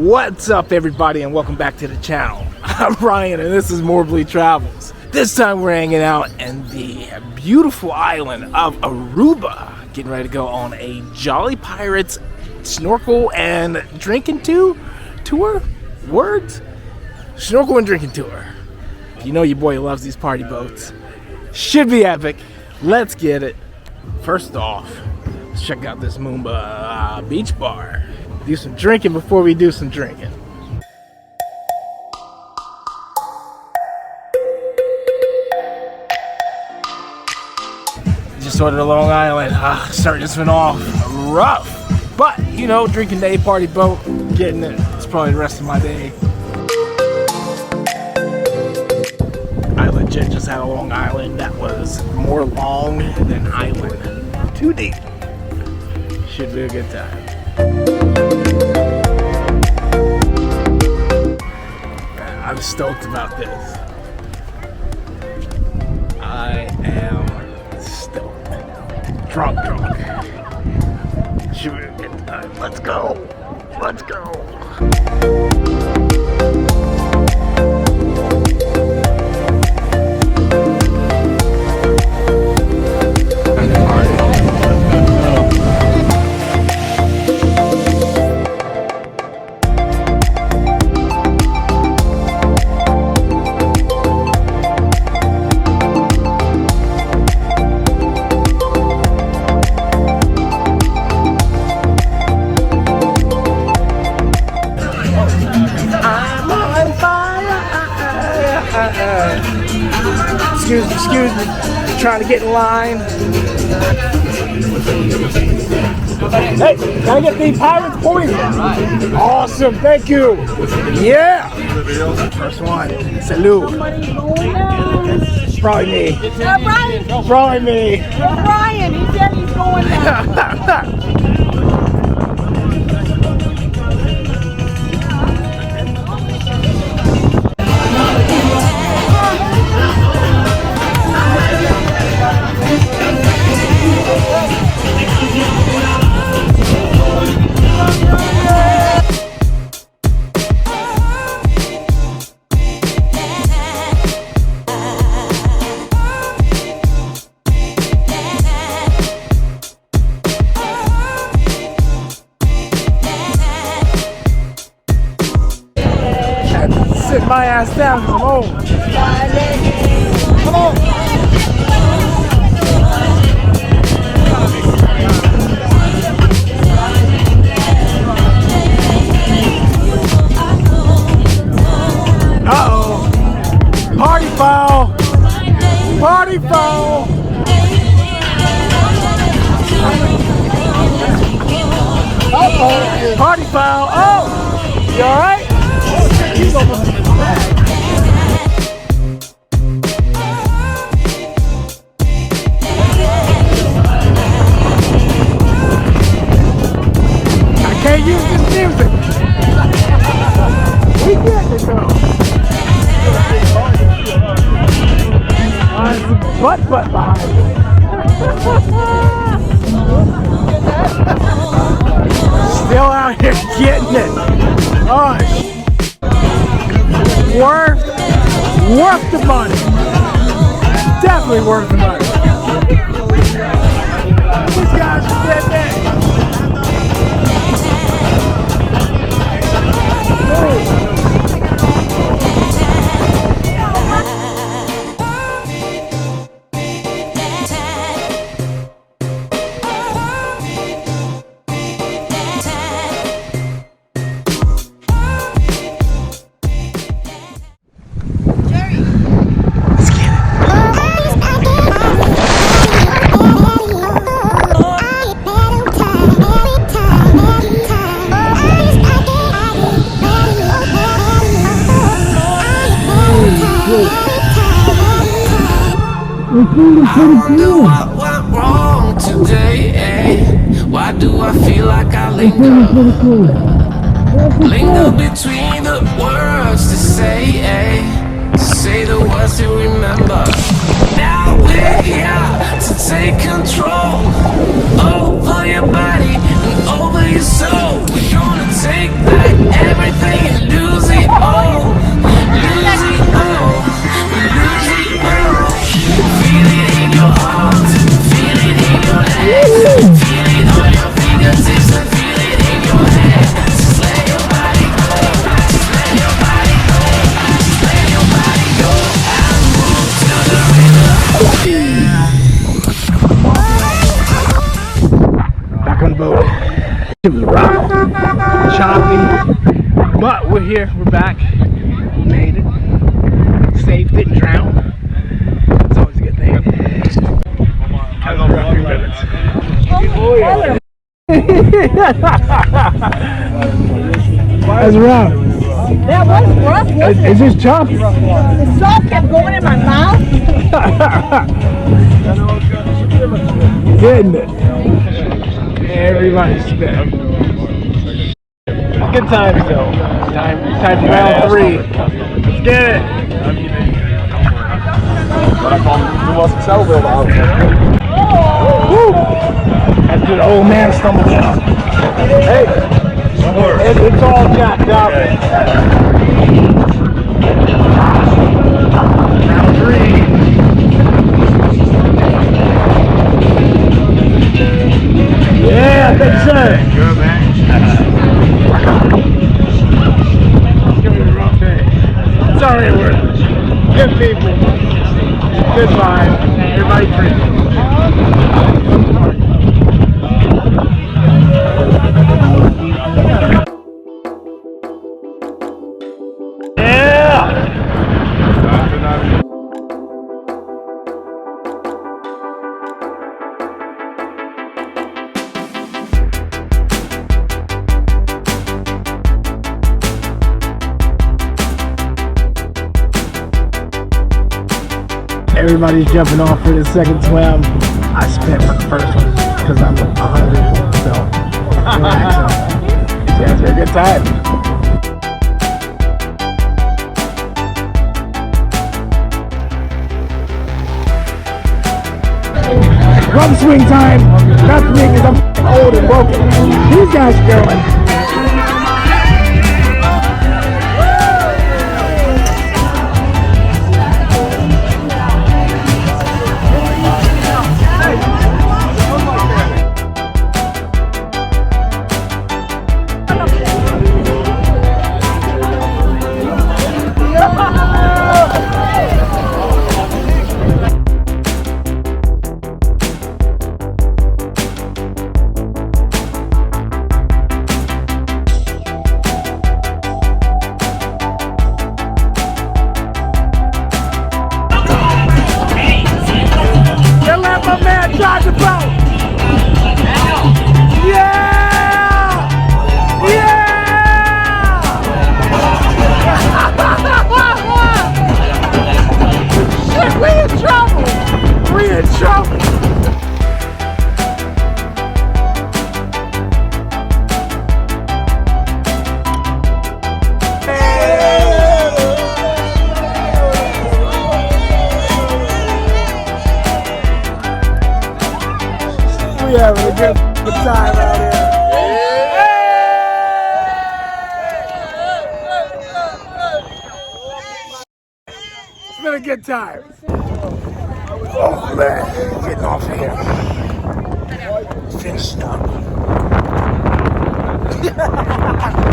What's up, everybody, and welcome back to the channel. I'm Ryan, and this is MooMba Travels. This time we're hanging out in the beautiful island of Aruba, getting ready to go on a Jolly Pirates snorkel and drinking tour? Words? Snorkel and drinking tour. You know your boy loves these party boats. Should be epic. Let's get it. First off, let's check out this MooMba Beach bar. Do some drinking before we do some drinking. Just ordered a Long Island. Starting this one off rough. But, you know, drinking day, party boat, getting it. It's probably the rest of my day. I legit just had a Long Island that was more long than island. Too deep. Should be a good time. I'm stoked about this. I am stoked. Drunk. Should be a good time. Let's go. Let's go. Excuse me, trying to get in line. Hey, can I get the Pirates points? Awesome, thank you. Yeah. First one, salute. Probably me. Probably me. Brian, he said he's going down. Sit my ass down because I'm old. Come on. Uh-oh. Party foul. Party foul. Uh-oh. Party foul. Oh. You all right? He's almost in the bag. I can't use this music. We get it though. Butt behind me. Still out here getting it. Oh, worth the money. Definitely worth the money. These guys are dead men. I wonder what went wrong today, eh? Why do I feel like I linger between the words to say, eh? To say the words to remember. Now we're here to take control over your body and over your soul. We're gonna take back everything. boat. It was rough, choppy, but we're here, we're back, made it, safe, didn't drown. It's always a good thing. That's rough. That was rough, wasn't it? It's just choppy. The salt kept going in my mouth. Getting it. Everybody's spent. Good times though. Time for round 3. Let's get it. Woo! That's good old man stumbled down. Hey, it's all jacked up. Round 3. Yeah, I think so. Good, man. It's gonna be a rough day. Sorry, we're good people. Good vibe. Everybody free. Everybody's jumping off for the second swim. I spent for the first one because I'm hungry, so relaxing. Yeah, it's a good time. Rum swing time. Not for me because I'm old and broken. These guys are going. We having a good time out here. It's been a good time. Oh man, getting off here. Finished up.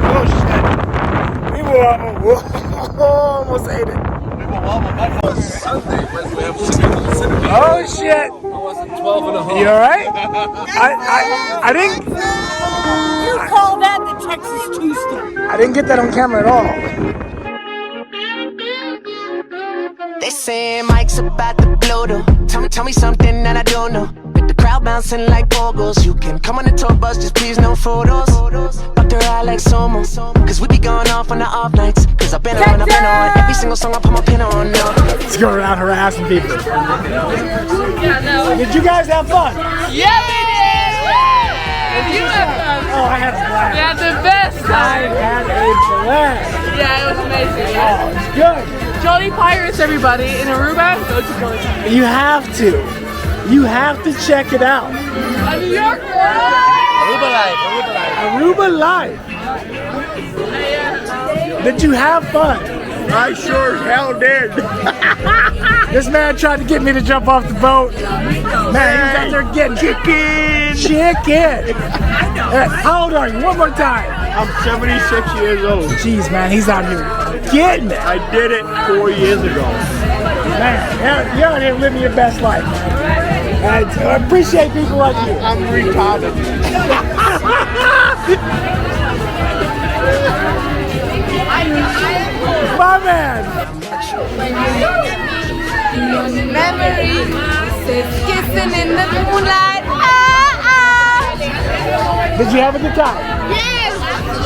Oh shit. We almost ate it. Oh shit. 12 and a half. You alright? I didn't. You call that the Texas two-step. I didn't get that on camera at all. They say Mike's about to blow though. Tell me something that I don't know. With the crowd bouncing like bogles. You can come on the tour bus, just please no photos. Up their eye like Somo. Cause we be going off on the off nights. Cause I've been on, every single song I put my pin on now. Let's go around harassing people. Did you guys have fun? Yeah, we did! Did you have fun? Oh, I had a blast. We had the best I time. had a blast. Yeah, it was amazing. Oh, it's good. Jolly Pirates, everybody. In Aruba, go to Jolly Pirates. You have to. You have to check it out. A New Yorker! Aruba life, Aruba life. Aruba Live. Did you have fun? I sure as hell did. This man tried to get me to jump off the boat. Man, he was out there getting chicken. How old are you? One more time. I'm 76 years old. Jeez, man, he's out here getting it. I did it 4 years ago. Man, you're out here living your best life. I appreciate people like you. I'm retarded. Did you have a good time? Yes.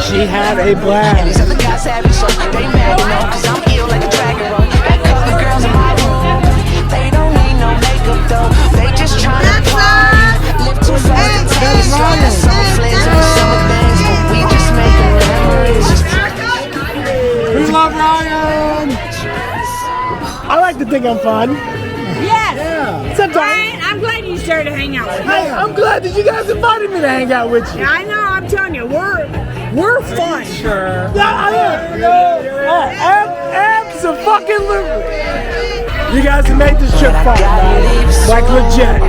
She had a And blast. these other guys savage, so they mad, you know, cause I'm ill like a dragon roll. Got couple girls in my room. They don't need no makeup though. They just tryna party. Live too fast to taste. Summer flings and summer things, but we just making memories. We love Ryan. I like to think I'm fun. Yes. Sometimes. Ryan, I'm glad you started to hang out with me. Hey, I'm glad that you guys invited me to hang out with you. I know, I'm telling you, we're fun. Sure. Absolutely. You guys have made this trip fun, man. Like legit.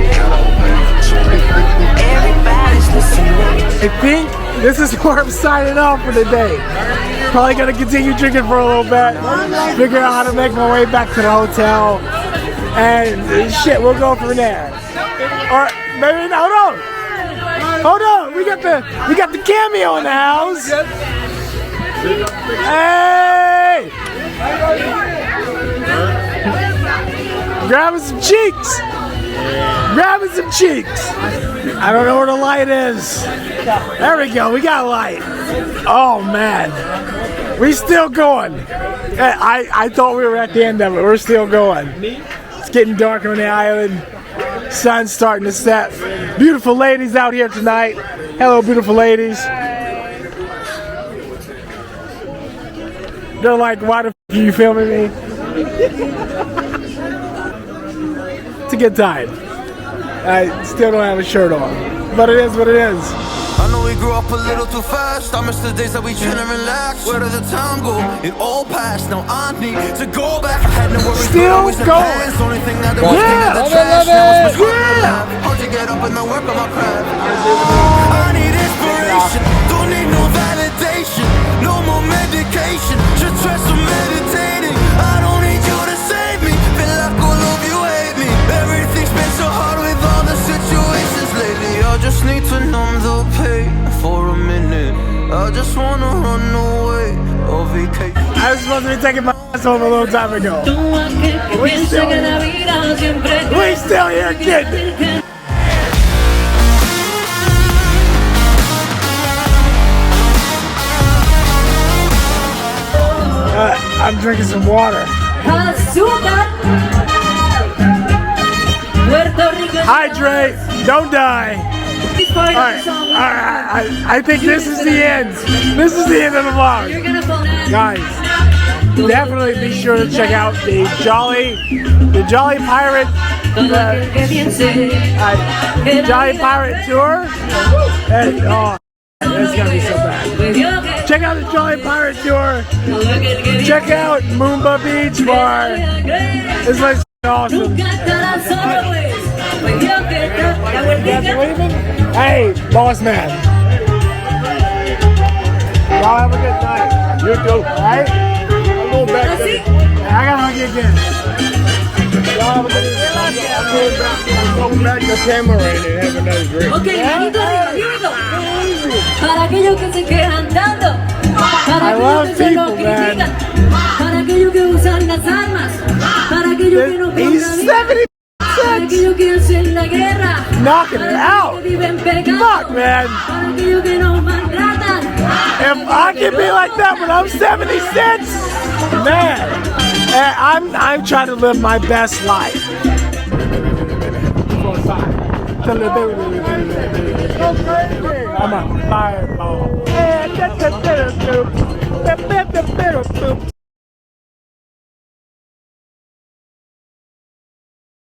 Everybody's listening. I think this is where I'm signing off for the day. Probably gonna continue drinking for a little bit. Figure out how to make my way back to the hotel. And shit, we'll go from there. Or maybe hold on. We got the cameo in the house. Hey! Grabbing some cheeks. I don't know where the light is. There we go. We got light. Oh man, we still going. I thought we were at the end of it. We're still going. It's getting darker on the island. Sun's starting to set. Beautiful ladies out here tonight. Hello, beautiful ladies. They're like, why the f are you filming me? It's a good time. I still don't have a shirt on, but it is what it is. I know we grew up a little too fast. I miss the days that we chill and relax. Where did the time go? It all passed. Now I need to go back. I had no worries. Still always the going. plans. Only thing I did was Yeah. think of the Love it, trash. love Now it's it. much harder to Yeah. laugh. Hard to get up and then work on my craft. I need inspiration. Don't need no validation. No more medication. Just try some meditating. I don't need you to save me. Feel like all of you hate me. Everything's been so hard with all the situations lately. I just need to numb the pain for a minute. I just wanna run away on vacation. I was supposed to be taking my ass home a little time ago. We still here kidding. I'm drinking some water. Hydrate, don't die. Alright, I think this is the end. This is the end of the vlog. Guys, definitely be sure to check out the Jolly Pirate Jolly Pirate Tour. Hey, oh, that's gonna be so bad. Check out the Jolly Pirate Tour. Check out MooMba Beach Bar. This looks awesome. Hey, boss man. Y'all have a good night. You too. Alright? I'm going back to I gotta hug you again. Y'all have a good night. I'm going back to Tamarack and have another drink. Ok, manito arriba, here we go. Para aquellos que se quejan tanto, para aquellos que se lo critican, para aquellos que usan las armas, para aquellos que no He's compran vida, 70 para aquellos que hacen la guerra, knocking it out. que viven pecado, Fuck, man. para aquellos que nos maltratan. If I can be like that when I'm 76, man, I'm trying to live my best life. I'm a fireball.